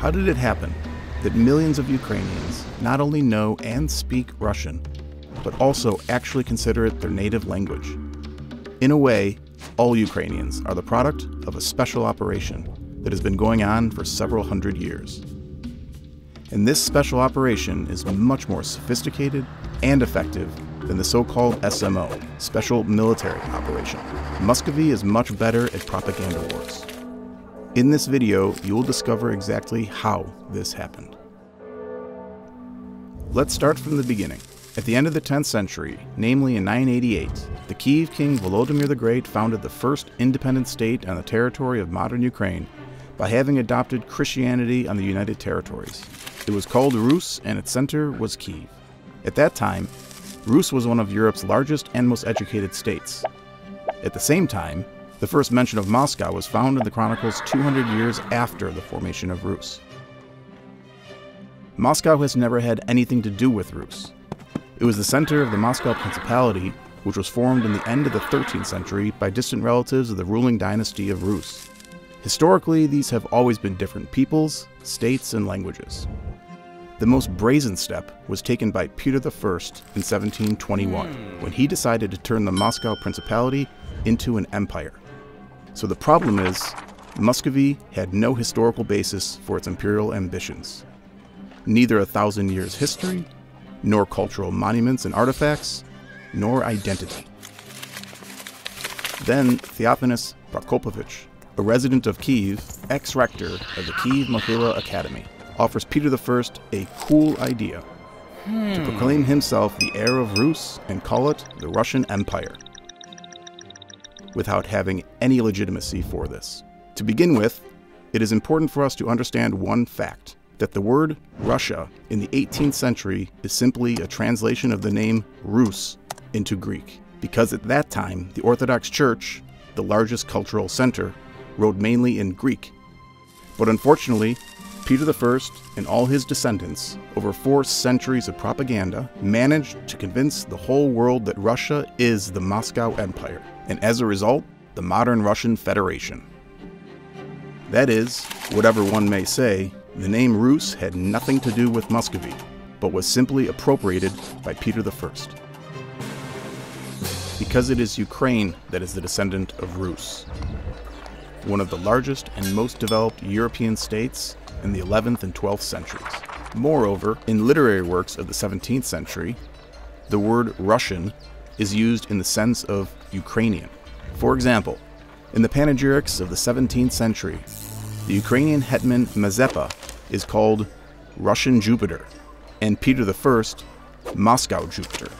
How did it happen that millions of Ukrainians not only know and speak Russian, but also actually consider it their native language? In a way, all Ukrainians are the product of a special operation that has been going on for several hundred years. And this special operation is much more sophisticated and effective than the so-called SMO, Special Military Operation. Muscovy is much better at propaganda wars. In this video, you will discover exactly how this happened. Let's start from the beginning. At the end of the 10th century, namely in 988, the Kiev king Volodymyr the Great founded the first independent state on the territory of modern Ukraine by having adopted Christianity on the United Territories. It was called Rus, and its center was Kyiv. At that time, Rus was one of Europe's largest and most educated states. At the same time, the first mention of Moscow was found in the chronicles 200 years after the formation of Rus. Moscow has never had anything to do with Rus. It was the center of the Moscow Principality, which was formed in the end of the 13th century by distant relatives of the ruling dynasty of Rus. Historically, these have always been different peoples, states, and languages. The most brazen step was taken by Peter I in 1721, when he decided to turn the Moscow Principality into an empire. So the problem is, Muscovy had no historical basis for its imperial ambitions. Neither 1,000 years history, nor cultural monuments and artifacts, nor identity. Then Theophilus Prokopovich, a resident of Kyiv, ex-rector of the Kyiv Academy, offers Peter I a cool idea to proclaim himself the heir of Rus and call it the Russian Empire, without having any legitimacy for this. To begin with, it is important for us to understand one fact, that the word Russia in the 18th century is simply a translation of the name Rus into Greek, because at that time the Orthodox Church, the largest cultural center, wrote mainly in Greek. But unfortunately, Peter I and all his descendants, over 4 centuries of propaganda, managed to convince the whole world that Russia is the Moscow Empire, and as a result, the modern Russian Federation. That is, whatever one may say, the name Rus had nothing to do with Muscovy, but was simply appropriated by Peter I. Because it is Ukraine that is the descendant of Rus, one of the largest and most developed European states in the 11th and 12th centuries. Moreover, in literary works of the 17th century, the word Russian is used in the sense of Ukrainian. For example, in the panegyrics of the 17th century, the Ukrainian hetman Mazepa is called Russian Jupiter, and Peter I, Moscow Jupiter.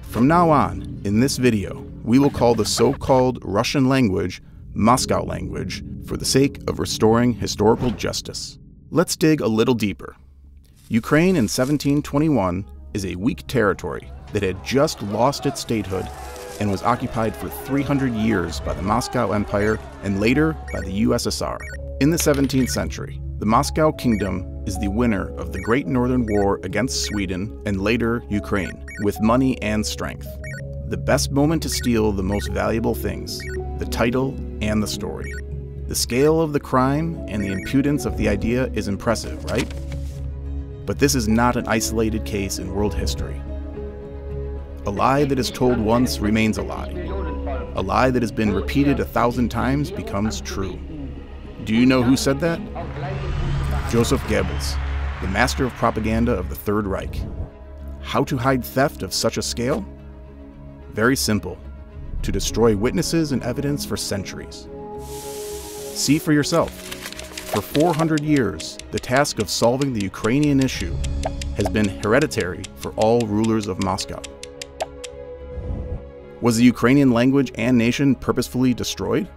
From now on, in this video, we will call the so-called Russian language Moscow language for the sake of restoring historical justice. Let's dig a little deeper. Ukraine in 1721 is a weak territory that had just lost its statehood and was occupied for 300 years by the Moscow Empire and later by the USSR. In the 17th century, the Moscow Kingdom is the winner of the Great Northern War against Sweden and later Ukraine, with money and strength. The best moment to steal the most valuable things, the title and the story. The scale of the crime and the impudence of the idea is impressive, right? But this is not an isolated case in world history. A lie that is told once remains a lie. A lie that has been repeated 1,000 times becomes true. Do you know who said that? Joseph Goebbels, the master of propaganda of the Third Reich. How to hide theft of such a scale? Very simple. To destroy witnesses and evidence for centuries. See for yourself. For 400 years, the task of solving the Ukrainian issue has been hereditary for all rulers of Moscow. Was the Ukrainian language and nation purposefully destroyed?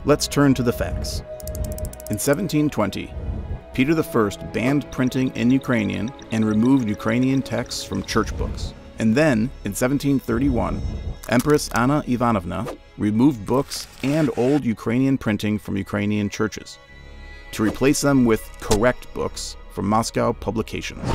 Let's turn to the facts. In 1720, Peter I banned printing in Ukrainian and removed Ukrainian texts from church books. And then, in 1731, Empress Anna Ivanovna removed books and old Ukrainian printing from Ukrainian churches to replace them with correct books from Moscow publications.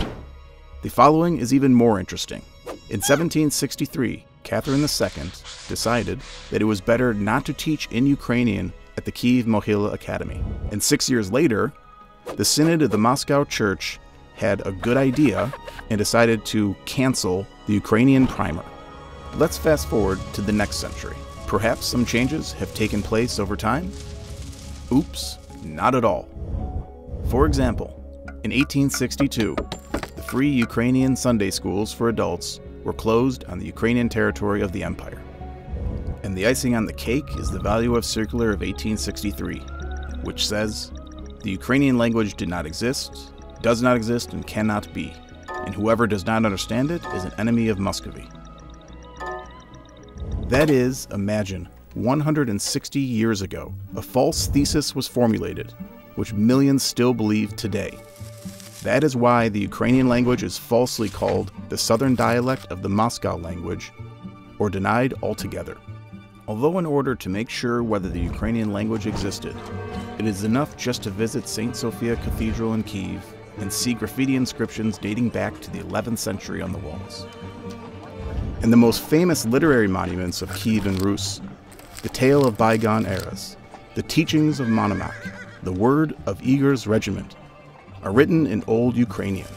The following is even more interesting. In 1763, Catherine II decided that it was better not to teach in Ukrainian at the Kyivan Academy. And 6 years later, the Synod of the Moscow Church had a good idea and decided to cancel the Ukrainian primer. Let's fast forward to the next century. Perhaps some changes have taken place over time? Oops, not at all. For example, in 1862, the free Ukrainian Sunday schools for adults were closed on the Ukrainian territory of the empire. And the icing on the cake is the Valuev Circular of 1863, which says, "The Ukrainian language did not exist, does not exist, and cannot be, and whoever does not understand it is an enemy of Muscovy." That is, imagine, 160 years ago, a false thesis was formulated, which millions still believe today. That is why the Ukrainian language is falsely called the southern dialect of the Moscow language, or denied altogether. Although in order to make sure whether the Ukrainian language existed, it is enough just to visit Saint Sophia Cathedral in Kyiv and see graffiti inscriptions dating back to the 11th century on the walls. And the most famous literary monuments of Kyivan Rus, the Tale of Bygone Years, the teachings of Monomakh, the word of Igor's regiment, are written in Old Ukrainian.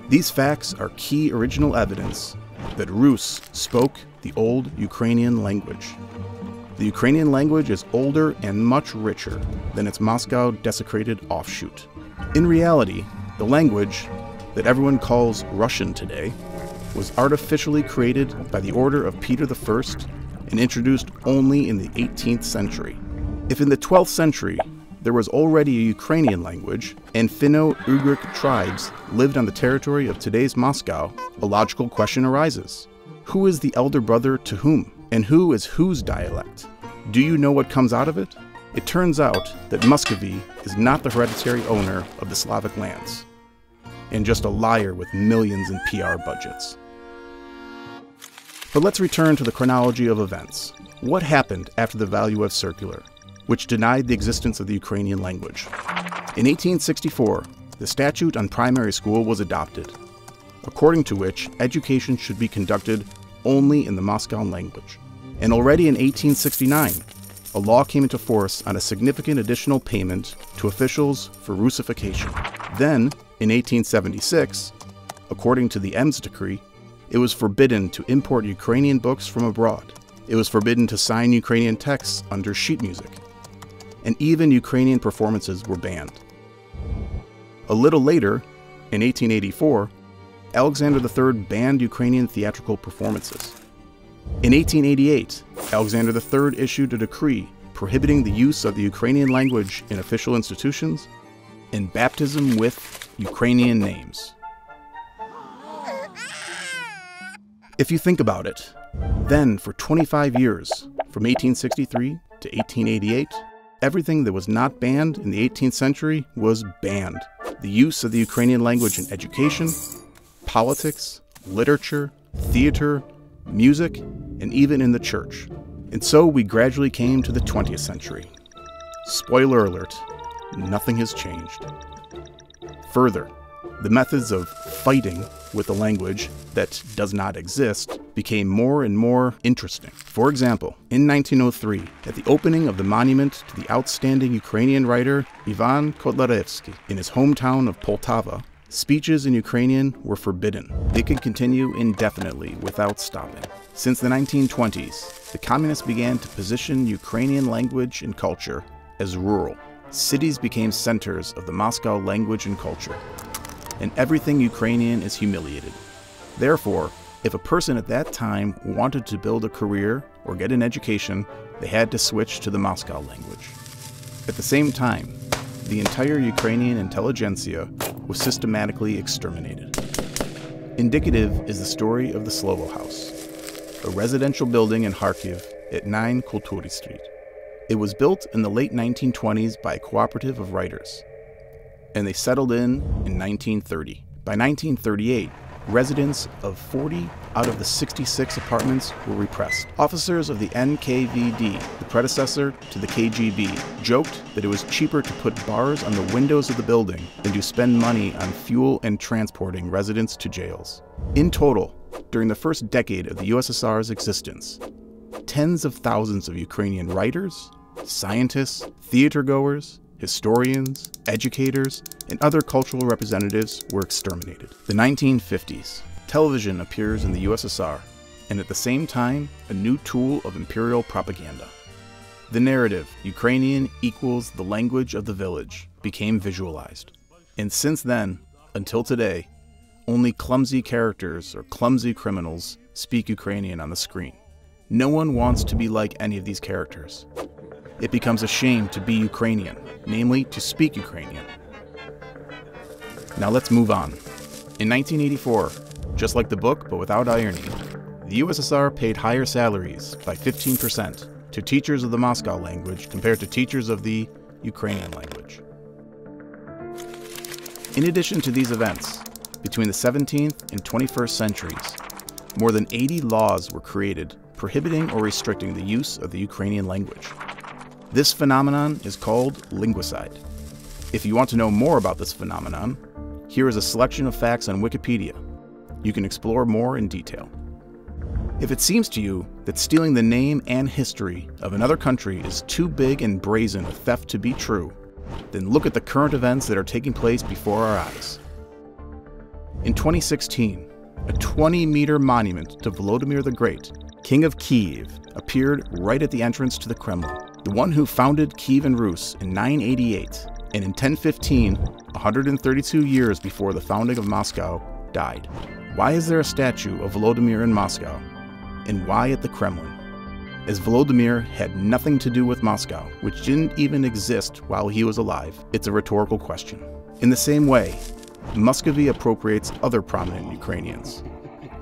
These facts are key original evidence that Rus spoke the Old Ukrainian language. The Ukrainian language is older and much richer than its Moscow desecrated offshoot. In reality, the language that everyone calls Russian today was artificially created by the order of Peter I and introduced only in the 18th century. If in the 12th century there was already a Ukrainian language and Finno-Ugric tribes lived on the territory of today's Moscow, a logical question arises. Who is the elder brother to whom? And who is whose dialect? Do you know what comes out of it? It turns out that Muscovy is not the hereditary owner of the Slavic lands, and just a liar with millions in PR budgets. But let's return to the chronology of events. What happened after the Valuev Circular, which denied the existence of the Ukrainian language? In 1864, the Statute on Primary School was adopted, according to which education should be conducted only in the Moscow language. And already in 1869, a law came into force on a significant additional payment to officials for Russification. Then, in 1876, according to the Ems decree, it was forbidden to import Ukrainian books from abroad. It was forbidden to sign Ukrainian texts under sheet music. And even Ukrainian performances were banned. A little later, in 1884, Alexander III banned Ukrainian theatrical performances. In 1888, Alexander III issued a decree prohibiting the use of the Ukrainian language in official institutions and baptism with Ukrainian names. If you think about it, then for 25 years, from 1863 to 1888, everything that was not banned in the 18th century was banned. The use of the Ukrainian language in education, politics, literature, theater, music, and even in the church. And so we gradually came to the 20th century. Spoiler alert, nothing has changed. Further, the methods of fighting with a language that does not exist became more and more interesting. For example, in 1903, at the opening of the monument to the outstanding Ukrainian writer Ivan Kotlarevsky in his hometown of Poltava, speeches in Ukrainian were forbidden. They could continue indefinitely without stopping. Since the 1920s, the communists began to position Ukrainian language and culture as rural. Cities became centers of the Moscow language and culture, and everything Ukrainian is humiliated. Therefore, if a person at that time wanted to build a career or get an education, they had to switch to the Moscow language. At the same time, the entire Ukrainian intelligentsia was systematically exterminated. Indicative is the story of the Slovo House, a residential building in Kharkiv at 9 Kultury Street. It was built in the late 1920s by a cooperative of writers, and they settled in 1930. By 1938, residents of 40 out of the 66 apartments were repressed. Officers of the NKVD, the predecessor to the KGB, joked that it was cheaper to put bars on the windows of the building than to spend money on fuel and transporting residents to jails. In total, during the first decade of the USSR's existence, tens of thousands of Ukrainian writers, scientists, theatergoers, historians, educators, and other cultural representatives were exterminated. The 1950s. Television appears in the USSR, and at the same time, a new tool of imperial propaganda. The narrative, Ukrainian equals the language of the village, became visualized. And since then, until today, only clumsy characters or clumsy criminals speak Ukrainian on the screen. No one wants to be like any of these characters. It becomes a shame to be Ukrainian, namely to speak Ukrainian. Now let's move on. In 1984, just like the book but without irony, the USSR paid higher salaries by 15% to teachers of the Moscow language compared to teachers of the Ukrainian language. In addition to these events, between the 17th and 21st centuries, more than 80 laws were created prohibiting or restricting the use of the Ukrainian language. This phenomenon is called linguicide. If you want to know more about this phenomenon, here is a selection of facts on Wikipedia. You can explore more in detail. If it seems to you that stealing the name and history of another country is too big and brazen a theft to be true, then look at the current events that are taking place before our eyes. In 2016, a 20-meter monument to Volodymyr the Great, King of Kyiv, appeared right at the entrance to the Kremlin. The one who founded Kyivan Rus in 988, and in 1015, 132 years before the founding of Moscow, died. Why is there a statue of Volodymyr in Moscow? And why at the Kremlin? As Volodymyr had nothing to do with Moscow, which didn't even exist while he was alive, it's a rhetorical question. In the same way, Muscovite appropriates other prominent Ukrainians.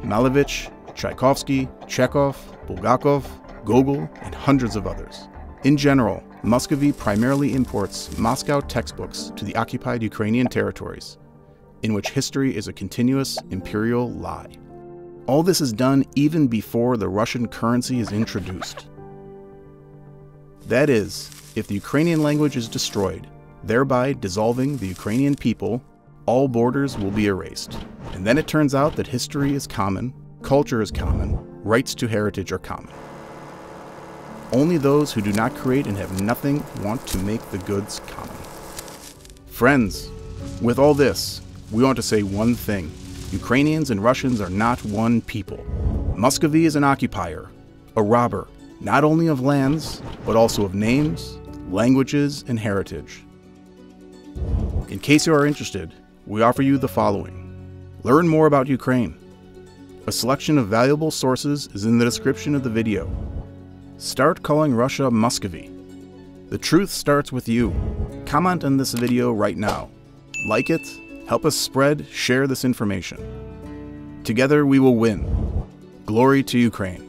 Malevich, Tchaikovsky, Chekhov, Bulgakov, Gogol, and hundreds of others. In general, Muscovite primarily imports Moscow textbooks to the occupied Ukrainian territories, in which history is a continuous imperial lie. All this is done even before the Russian currency is introduced. That is, if the Ukrainian language is destroyed, thereby dissolving the Ukrainian people, all borders will be erased. And then it turns out that history is common, culture is common, rights to heritage are common. Only those who do not create and have nothing want to make the goods common. Friends, with all this, we want to say one thing. Ukrainians and Russians are not one people. Muscovy is an occupier, a robber, not only of lands, but also of names, languages, and heritage. In case you are interested, we offer you the following. Learn more about Ukraine. A selection of valuable sources is in the description of the video. Start calling Russia Muscovy. The truth starts with you. Comment on this video right now. Like it, help us spread, share this information. Together we will win. Glory to Ukraine.